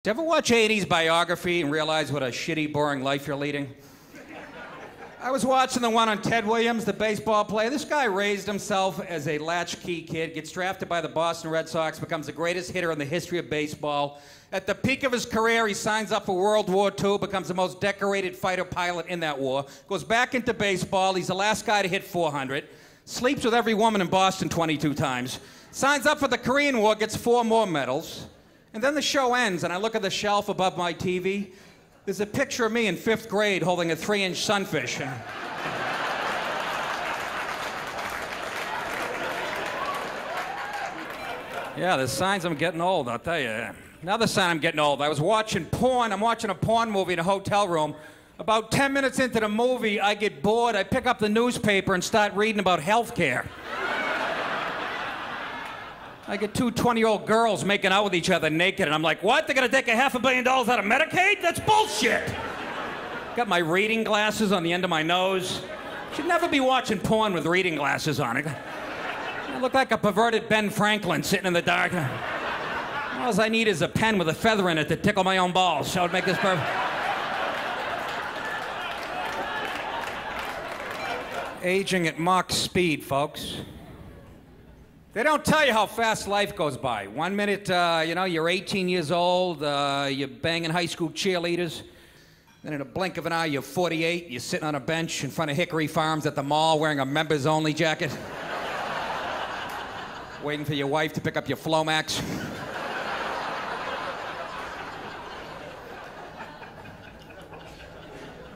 Did you ever watch 80s biography and realize what a shitty, boring life you're leading? I was watching the one on Ted Williams, the baseball player. This guy raised himself as a latchkey kid, gets drafted by the Boston Red Sox, becomes the greatest hitter in the history of baseball. At the peak of his career, he signs up for World War II, becomes the most decorated fighter pilot in that war, goes back into baseball. He's the last guy to hit 400, sleeps with every woman in Boston 22 times, signs up for the Korean War, gets 4 more medals. And then the show ends, and I look at the shelf above my TV. There's a picture of me in 5th grade holding a 3-inch sunfish. Yeah, there's signs I'm getting old, I'll tell you. Another sign I'm getting old. I was watching porn. I'm watching a porn movie in a hotel room. About 10 minutes into the movie, I get bored. I pick up the newspaper and start reading about health care. I get 2 20-year-old girls making out with each other naked, and I'm like, what? They're gonna take $500 million out of Medicaid? That's bullshit! Got my reading glasses on the end of my nose. Should never be watching porn with reading glasses on. I look like a perverted Ben Franklin sitting in the dark. All I need is a pen with a feather in it to tickle my own balls. So I would make this perfect. Aging at Mach speed, folks. They don't tell you how fast life goes by. 1 minute, you're 18 years old, you're banging high school cheerleaders. Then in a blink of an eye, you're 48, you're sitting on a bench in front of Hickory Farms at the mall wearing a members-only jacket. Waiting for your wife to pick up your Flomax.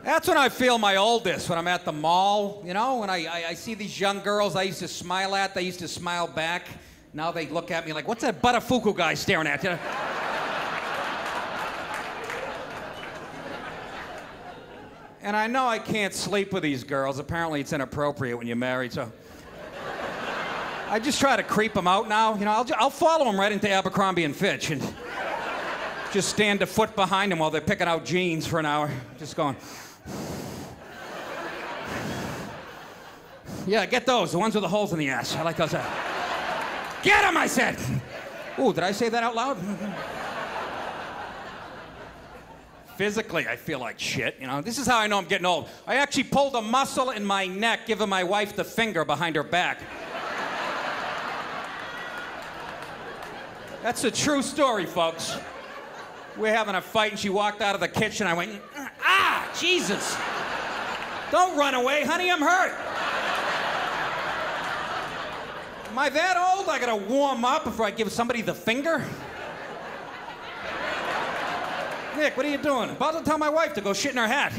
That's when I feel my oldest, when I'm at the mall, when I see these young girls I used to smile at, they used to smile back. Now they look at me like, what's that Buttafuoco guy staring at? And I know I can't sleep with these girls. Apparently it's inappropriate when you're married, so. I just try to creep them out now. I'll follow them right into Abercrombie and Fitch and just stand a foot behind them while they're picking out jeans for an hour, just going. Yeah, get those, the ones with the holes in the ass. I like those. Get them, I said! Ooh, did I say that out loud? Physically, I feel like shit, This is how I know I'm getting old. I actually pulled a muscle in my neck, giving my wife the finger behind her back. That's a true story, folks. We're having a fight, and she walked out of the kitchen. I went, ah, Jesus. Don't run away, honey, I'm hurt. Am I that old? I gotta warm up before I give somebody the finger? Nick, what are you doing? About to tell my wife to go shit in her hat.